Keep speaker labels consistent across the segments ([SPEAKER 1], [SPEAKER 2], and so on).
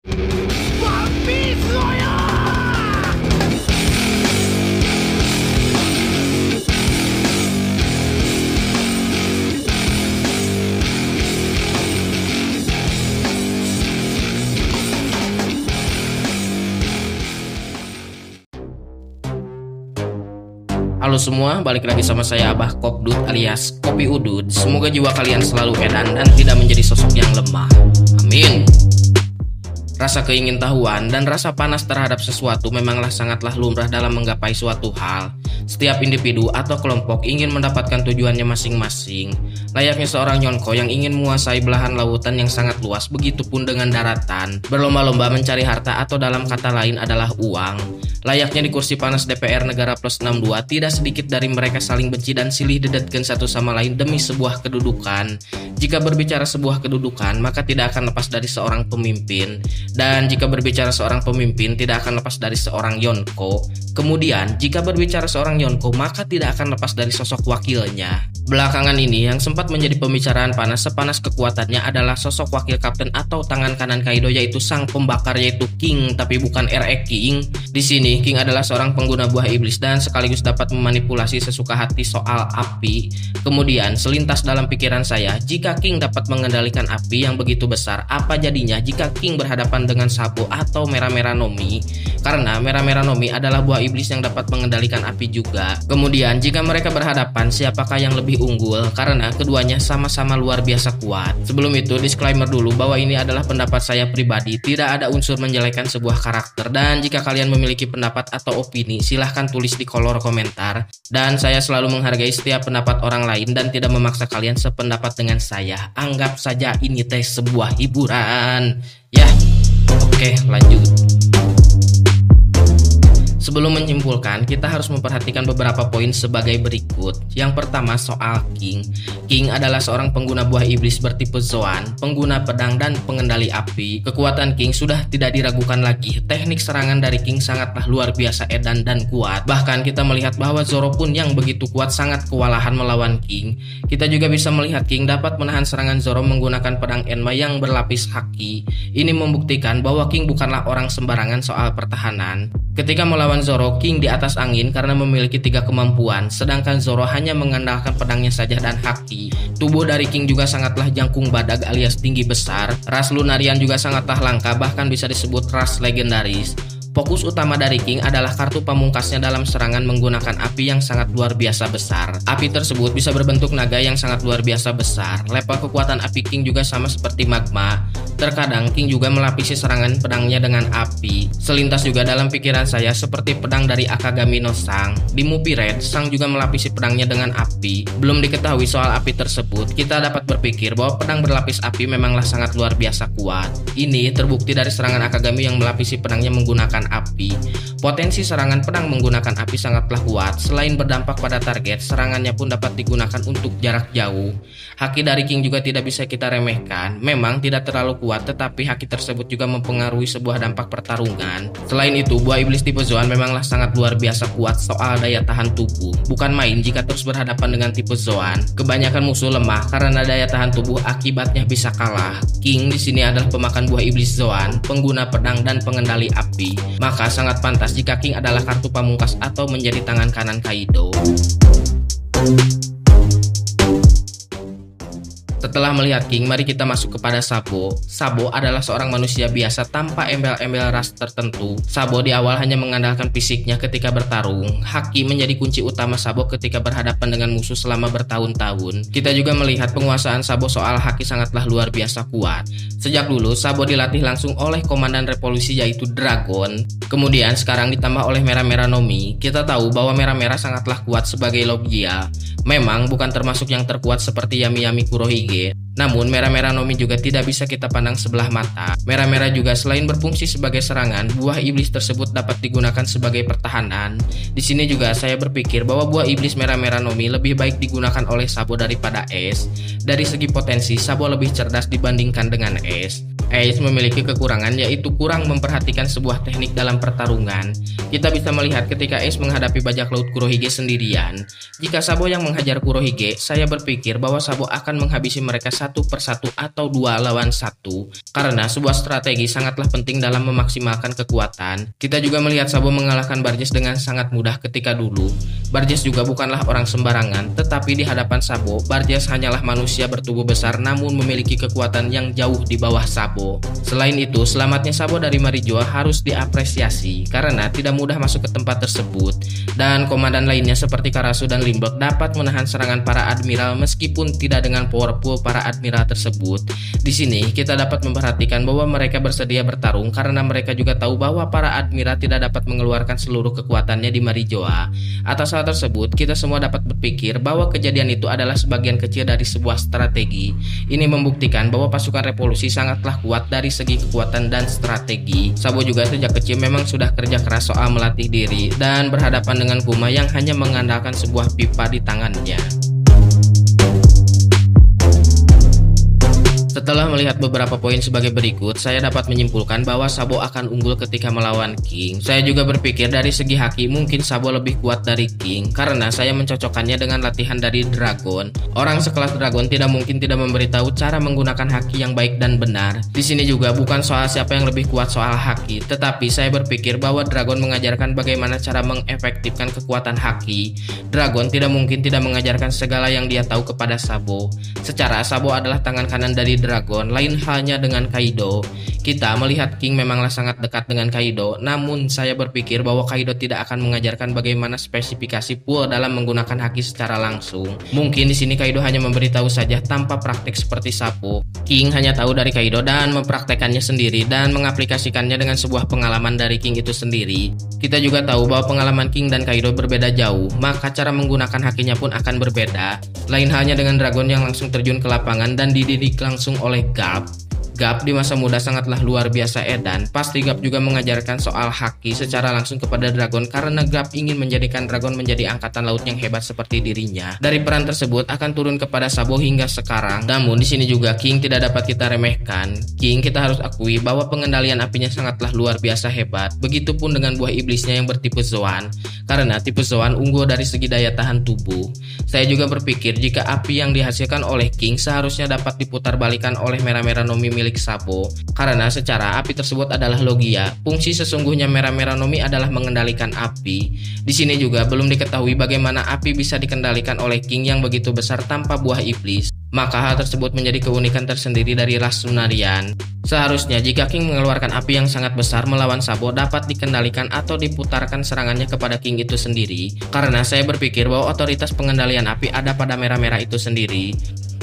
[SPEAKER 1] Halo semua, balik lagi sama saya Abah Kopdut alias Kopi Udud. Semoga jiwa kalian selalu edan dan tidak menjadi sosok yang lemah. Amin. Rasa keingintahuan dan rasa panas terhadap sesuatu memanglah sangatlah lumrah dalam menggapai suatu hal. Setiap individu atau kelompok ingin mendapatkan tujuannya masing-masing. Layaknya seorang Yonko yang ingin menguasai belahan lautan yang sangat luas, begitupun dengan daratan. Berlomba-lomba mencari harta atau dalam kata lain adalah uang. Layaknya di kursi panas DPR Negara Plus 62, tidak sedikit dari mereka saling benci dan silih dedetkan satu sama lain demi sebuah kedudukan. Jika berbicara sebuah kedudukan, maka tidak akan lepas dari seorang pemimpin. Dan jika berbicara seorang pemimpin, tidak akan lepas dari seorang Yonko. Kemudian, jika berbicara seorang Yonko, maka tidak akan lepas dari sosok wakilnya. Belakangan ini, yang sempat menjadi pembicaraan panas sepanas kekuatannya adalah sosok wakil kapten atau tangan kanan Kaido, yaitu sang pembakar, yaitu King, tapi bukan RE King. Di sini, King adalah seorang pengguna buah iblis dan sekaligus dapat memanipulasi sesuka hati soal api. Kemudian, selintas dalam pikiran saya, jika King dapat mengendalikan api yang begitu besar, apa jadinya jika King berhadapan dengan Sabo atau Mera-Mera Nomi? Karena Mera-Mera Nomi adalah buah iblis yang dapat mengendalikan api juga. Kemudian, jika mereka berhadapan, siapakah yang lebih unggul? Karena keduanya sama-sama luar biasa kuat. Sebelum itu, disclaimer dulu bahwa ini adalah pendapat saya pribadi, tidak ada unsur menjelekkan sebuah karakter. Dan jika kalian memiliki pendapat atau opini, silahkan tulis di kolom komentar. Dan saya selalu menghargai setiap pendapat orang lain dan tidak memaksa kalian sependapat dengan saya. Anggap saja ini teh sebuah hiburan. Ya, oke, lanjut. Sebelum menyimpulkan, kita harus memperhatikan beberapa poin sebagai berikut. Yang pertama, soal King. King adalah seorang pengguna buah iblis bertipe Zoan, pengguna pedang dan pengendali api. Kekuatan King sudah tidak diragukan lagi. Teknik serangan dari King sangatlah luar biasa edan dan kuat. Bahkan kita melihat bahwa Zoro pun yang begitu kuat sangat kewalahan melawan King. Kita juga bisa melihat King dapat menahan serangan Zoro menggunakan pedang Enma yang berlapis haki. Ini membuktikan bahwa King bukanlah orang sembarangan soal pertahanan. Ketika melawan Zoro, King di atas angin karena memiliki 3 kemampuan, sedangkan Zoro hanya mengandalkan pedangnya saja dan haki. Tubuh dari King juga sangatlah jangkung badag alias tinggi besar. Ras Lunarian juga sangatlah langka, bahkan bisa disebut ras legendaris. Fokus utama dari King adalah kartu pamungkasnya dalam serangan menggunakan api yang sangat luar biasa besar. Api tersebut bisa berbentuk naga yang sangat luar biasa besar. Level kekuatan api King juga sama seperti magma. Terkadang King juga melapisi serangan pedangnya dengan api. Selintas juga dalam pikiran saya seperti pedang dari Akagami no Sang. Di Movie Red, Sang juga melapisi pedangnya dengan api. Belum diketahui soal api tersebut, kita dapat berpikir bahwa pedang berlapis api memanglah sangat luar biasa kuat. Ini terbukti dari serangan Akagami yang melapisi pedangnya menggunakan api. Potensi serangan pedang menggunakan api sangatlah kuat. Selain berdampak pada target, serangannya pun dapat digunakan untuk jarak jauh. Haki dari King juga tidak bisa kita remehkan. Memang tidak terlalu kuat, tetapi haki tersebut juga mempengaruhi sebuah dampak pertarungan. Selain itu, buah iblis tipe Zoan memanglah sangat luar biasa kuat soal daya tahan tubuh. Bukan main jika terus berhadapan dengan tipe Zoan. Kebanyakan musuh lemah karena daya tahan tubuh, akibatnya bisa kalah. King di sini adalah pemakan buah iblis Zoan, pengguna pedang dan pengendali api. Maka sangat pantas jika King adalah kartu pamungkas atau menjadi tangan kanan Kaido. Setelah melihat King, mari kita masuk kepada Sabo. Sabo adalah seorang manusia biasa tanpa embel-embel ras tertentu. Sabo di awal hanya mengandalkan fisiknya ketika bertarung. Haki menjadi kunci utama Sabo ketika berhadapan dengan musuh selama bertahun-tahun. Kita juga melihat penguasaan Sabo soal haki sangatlah luar biasa kuat. Sejak dulu, Sabo dilatih langsung oleh komandan revolusi yaitu Dragon. Kemudian sekarang ditambah oleh Mera-Mera Nomi. Kita tahu bahwa Mera-Mera sangatlah kuat sebagai Logia. Memang bukan termasuk yang terkuat seperti Yami-Yami Kurohige. Namun Mera-Mera Nomi juga tidak bisa kita pandang sebelah mata. Mera-Mera juga selain berfungsi sebagai serangan, buah iblis tersebut dapat digunakan sebagai pertahanan. Di sini juga saya berpikir bahwa buah iblis Mera-Mera Nomi lebih baik digunakan oleh Sabo daripada Ace. Dari segi potensi, Sabo lebih cerdas dibandingkan dengan Ace. Ace memiliki kekurangan yaitu kurang memperhatikan sebuah teknik dalam pertarungan. Kita bisa melihat ketika Ace menghadapi bajak laut Kurohige sendirian. Jika Sabo yang menghajar Kurohige, saya berpikir bahwa Sabo akan menghabisi mereka satu persatu atau 2 lawan 1. Karena sebuah strategi sangatlah penting dalam memaksimalkan kekuatan. Kita juga melihat Sabo mengalahkan Barges dengan sangat mudah ketika dulu. Barges juga bukanlah orang sembarangan, tetapi di hadapan Sabo, Barges hanyalah manusia bertubuh besar namun memiliki kekuatan yang jauh di bawah Sabo. Selain itu, selamatnya Sabo dari Marijoa harus diapresiasi karena tidak mudah masuk ke tempat tersebut, dan komandan lainnya seperti Karasu dan Limburg dapat menahan serangan para admiral meskipun tidak dengan powerful para admiral tersebut. Di sini kita dapat memperhatikan bahwa mereka bersedia bertarung karena mereka juga tahu bahwa para admiral tidak dapat mengeluarkan seluruh kekuatannya di Marijoa. Atas hal tersebut, kita semua dapat berpikir bahwa kejadian itu adalah sebagian kecil dari sebuah strategi. Ini membuktikan bahwa pasukan revolusi sangatlah kuat dari segi kekuatan dan strategi. Sabo juga sejak kecil memang sudah kerja keras soal melatih diri dan berhadapan dengan Kuma yang hanya mengandalkan sebuah pipa di tangannya. Setelah melihat beberapa poin sebagai berikut, saya dapat menyimpulkan bahwa Sabo akan unggul ketika melawan King. Saya juga berpikir dari segi haki mungkin Sabo lebih kuat dari King karena saya mencocokkannya dengan latihan dari Dragon. Orang sekelas Dragon tidak mungkin tidak memberitahu cara menggunakan haki yang baik dan benar. Di sini juga bukan soal siapa yang lebih kuat soal haki, tetapi saya berpikir bahwa Dragon mengajarkan bagaimana cara mengefektifkan kekuatan haki. Dragon tidak mungkin tidak mengajarkan segala yang dia tahu kepada Sabo. Secara Sabo adalah tangan kanan dari Dragon, lain halnya dengan Kaido. Kita melihat King memanglah sangat dekat dengan Kaido, namun saya berpikir bahwa Kaido tidak akan mengajarkan bagaimana spesifikasi pool dalam menggunakan haki secara langsung. Mungkin di sini Kaido hanya memberitahu saja tanpa praktek seperti Sabo. King hanya tahu dari Kaido dan mempraktekannya sendiri dan mengaplikasikannya dengan sebuah pengalaman dari King itu sendiri. Kita juga tahu bahwa pengalaman King dan Kaido berbeda jauh, maka cara menggunakan hakinya pun akan berbeda. Lain halnya dengan Dragon yang langsung terjun ke lapangan dan dididik langsung oleh Garp. Garp di masa muda sangatlah luar biasa edan. Pasti Garp juga mengajarkan soal haki secara langsung kepada Dragon karena Garp ingin menjadikan Dragon menjadi angkatan laut yang hebat seperti dirinya. Dari peran tersebut akan turun kepada Sabo hingga sekarang. Namun di sini juga King tidak dapat kita remehkan. King kita harus akui bahwa pengendalian apinya sangatlah luar biasa hebat. Begitupun dengan buah iblisnya yang bertipe Zoan. Karena tipe Zoan unggul dari segi daya tahan tubuh. Saya juga berpikir jika api yang dihasilkan oleh King seharusnya dapat diputarbalikan oleh Mera-Mera Nomi milik Sabo. Karena secara api tersebut adalah logia. Fungsi sesungguhnya Mera-Mera Nomi adalah mengendalikan api. Di sini juga belum diketahui bagaimana api bisa dikendalikan oleh King yang begitu besar tanpa buah iblis. Maka hal tersebut menjadi keunikan tersendiri dari ras Lunarian. Seharusnya jika King mengeluarkan api yang sangat besar melawan Sabo dapat dikendalikan atau diputarkan serangannya kepada King itu sendiri. Karena saya berpikir bahwa otoritas pengendalian api ada pada Mera-Mera itu sendiri.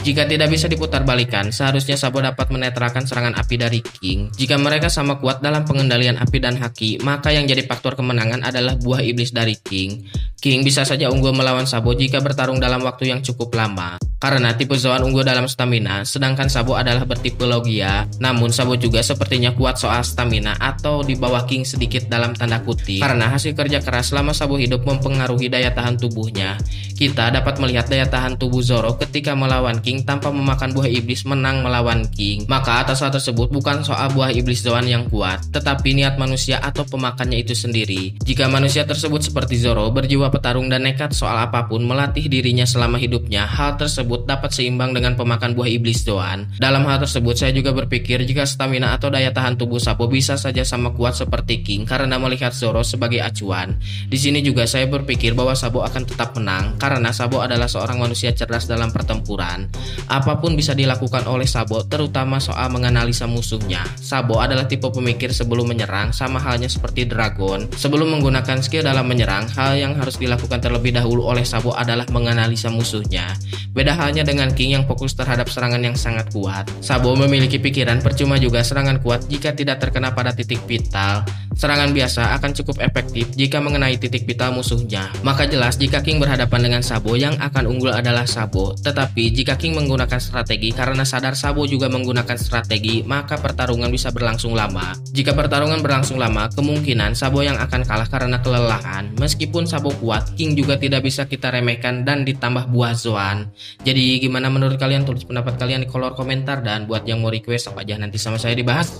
[SPEAKER 1] Jika tidak bisa diputarbalikan, seharusnya Sabo dapat menetralkan serangan api dari King. Jika mereka sama kuat dalam pengendalian api dan haki, maka yang jadi faktor kemenangan adalah buah iblis dari King. King bisa saja unggul melawan Sabo jika bertarung dalam waktu yang cukup lama. Karena tipe Zoan unggul dalam stamina, sedangkan Sabo adalah bertipe logia. Namun Sabo juga sepertinya kuat soal stamina atau di bawah King sedikit dalam tanda kutip. Karena hasil kerja keras selama Sabo hidup mempengaruhi daya tahan tubuhnya. Kita dapat melihat daya tahan tubuh Zoro ketika melawan King tanpa memakan buah iblis menang melawan King. Maka atas hal tersebut bukan soal buah iblis Zoan yang kuat, tetapi niat manusia atau pemakannya itu sendiri. Jika manusia tersebut seperti Zoro berjiwa petarung dan nekat soal apapun melatih dirinya selama hidupnya, hal tersebut dapat seimbang dengan pemakan buah iblis Zoan. Dalam hal tersebut saya juga berpikir jika stamina atau daya tahan tubuh Sabo bisa saja sama kuat seperti King karena melihat Zoro sebagai acuan. Di sini juga saya berpikir bahwa Sabo akan tetap menang karena Sabo adalah seorang manusia cerdas dalam pertempuran. Apapun bisa dilakukan oleh Sabo, terutama soal menganalisa musuhnya. Sabo adalah tipe pemikir sebelum menyerang, sama halnya seperti Dragon. Sebelum menggunakan skill dalam menyerang, hal yang harus dilakukan terlebih dahulu oleh Sabo adalah menganalisa musuhnya. Beda halnya dengan King yang fokus terhadap serangan yang sangat kuat. Sabo memiliki pikiran percuma juga serangan kuat jika tidak terkena pada titik vital. Serangan biasa akan cukup efektif jika mengenai titik vital musuhnya. Maka jelas jika King berhadapan dengan dengan Sabo, yang akan unggul adalah Sabo. Tetapi jika King menggunakan strategi, karena sadar Sabo juga menggunakan strategi, maka pertarungan bisa berlangsung lama. Jika pertarungan berlangsung lama, kemungkinan Sabo yang akan kalah karena kelelahan. Meskipun Sabo kuat, King juga tidak bisa kita remehkan dan ditambah buah Zoan. Jadi gimana menurut kalian? Tulis pendapat kalian di kolom komentar, dan buat yang mau request apa aja nanti sama saya dibahas.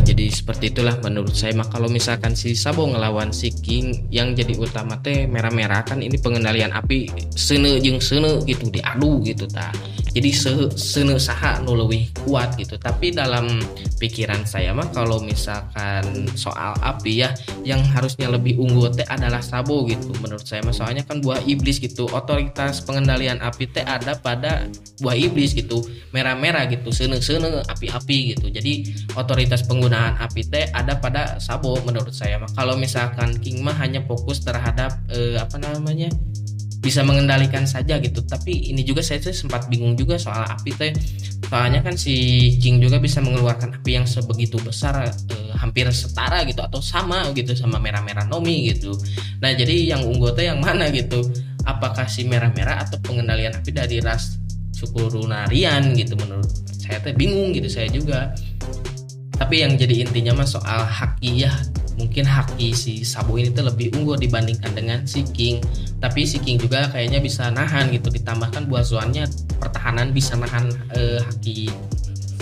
[SPEAKER 1] Jadi seperti itulah menurut saya mah. Kalau misalkan si Sabo ngelawan si King, yang jadi utama teh merah-merah kan ini pengendalian api sene jeung sene gitu, diadu gitu ta. Jadi sene saha nu leuwih kuat gitu. Tapi dalam pikiran saya mah kalau misalkan soal api ya, yang harusnya lebih unggul teh adalah Sabo gitu menurut saya mah. Soalnya kan buah iblis gitu, otoritas pengendalian api teh ada pada buah iblis gitu, merah-merah gitu, sene-sene api-api gitu. Jadi otoritas penggunaan api teh ada pada Sabo menurut saya mah. Kalau misalkan King mah hanya fokus terhadap bisa mengendalikan saja gitu. Tapi ini juga saya tuh sempat bingung juga soal api teh. Soalnya kan si King juga bisa mengeluarkan api yang sebegitu besar, hampir setara gitu atau sama gitu sama merah-merah Nomi gitu. Nah jadi yang unggul teh yang mana gitu? Apakah si merah-merah atau pengendalian api dari ras suku Lunarian gitu? Menurut saya teh bingung gitu saya juga. Tapi yang jadi intinya mah soal haki ya, mungkin haki si Sabo ini tuh lebih unggul dibandingkan dengan si King. Tapi si King juga kayaknya bisa nahan gitu, ditambahkan buah Zoannya pertahanan bisa nahan haki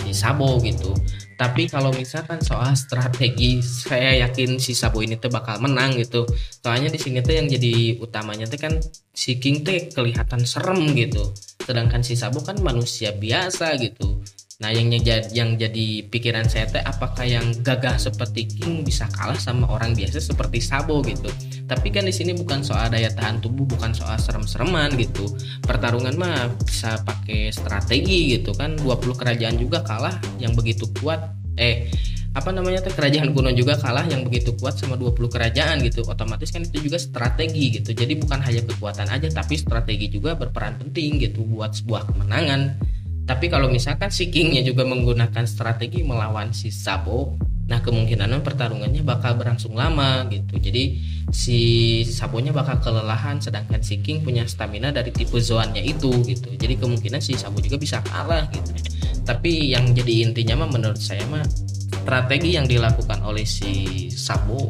[SPEAKER 1] si Sabo gitu. Tapi kalau misalkan soal strategi, saya yakin si Sabo ini tuh bakal menang gitu. Soalnya di sini tuh yang jadi utamanya tuh kan si King tuh kelihatan serem gitu, sedangkan si Sabo kan manusia biasa gitu. Nah yang jadi pikiran saya teh, apakah yang gagah seperti King bisa kalah sama orang biasa seperti Sabo gitu. Tapi kan di sini bukan soal daya tahan tubuh, bukan soal serem-sereman gitu. Pertarungan mah bisa pakai strategi gitu kan. 20 kerajaan juga kalah yang begitu kuat. Kerajaan kuno juga kalah yang begitu kuat sama 20 kerajaan gitu. Otomatis kan itu juga strategi gitu. Jadi bukan hanya kekuatan aja, tapi strategi juga berperan penting gitu buat sebuah kemenangan. Tapi kalau misalkan si Kingnya juga menggunakan strategi melawan si Sabo, nah kemungkinan pertarungannya bakal berlangsung lama gitu. Jadi si Sabonya bakal kelelahan, sedangkan si King punya stamina dari tipe Zoannya itu gitu. Jadi kemungkinan si Sabo juga bisa kalah gitu. Tapi yang jadi intinya mah menurut saya mah strategi yang dilakukan oleh si Sabo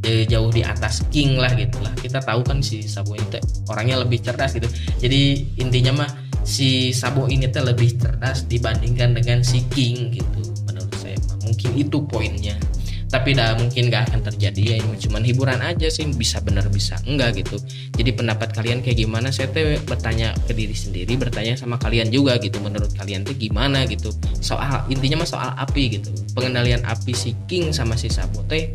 [SPEAKER 1] jauh di atas King lah gitu lah. Kita tahu kan si Sabo itu orangnya lebih cerdas gitu. Jadi intinya mah si Sabo ini tuh lebih cerdas dibandingkan dengan si King gitu menurut saya. Mungkin itu poinnya. Tapi mungkin gak akan terjadi ya, ini cuman hiburan aja sih, bisa bener bisa enggak gitu. Jadi pendapat kalian kayak gimana? Saya tuh bertanya ke diri sendiri, bertanya sama kalian juga gitu. Menurut kalian tuh gimana gitu? Soal intinya mah soal api gitu. Pengendalian api si King sama si Sabo teh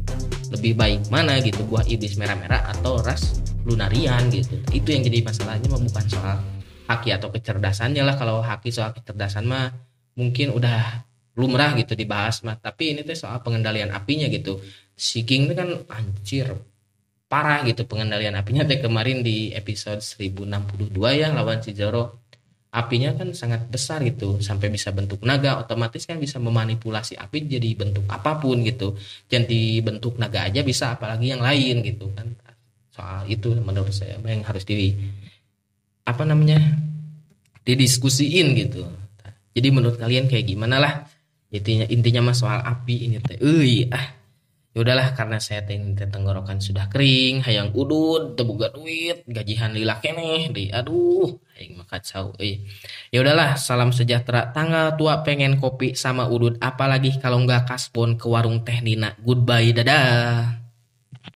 [SPEAKER 1] lebih baik mana gitu? Buah iblis merah-merah atau ras Lunarian gitu. Itu yang jadi masalahnya mah, bukan soal haki atau kecerdasannya lah. Kalau haki soal kecerdasan mah mungkin udah lumrah gitu dibahas mah. Tapi ini tuh soal pengendalian apinya gitu. Si King itu kan anjir parah gitu pengendalian apinya. Kemarin di episode 1062 ya lawan si Zoro, apinya kan sangat besar gitu, sampai bisa bentuk naga. Otomatis kan bisa memanipulasi api jadi bentuk apapun gitu. Jadi bentuk naga aja bisa, apalagi yang lain gitu kan. Soal itu menurut saya yang harus didiskusiin gitu. Jadi menurut kalian kayak gimana lah? Intinya mah soal api ini teh. Ya udahlah, karena saya teh tenggorokan sudah kering, hayang udud, teu boga duit, gajihan lila keneh deui. Aduh, hayang mah kacau euy. Ya udahlah, salam sejahtera. Tanggal tua pengen kopi sama udud, apalagi kalau enggak kaspon ke warung teh Nina. Goodbye, dadah.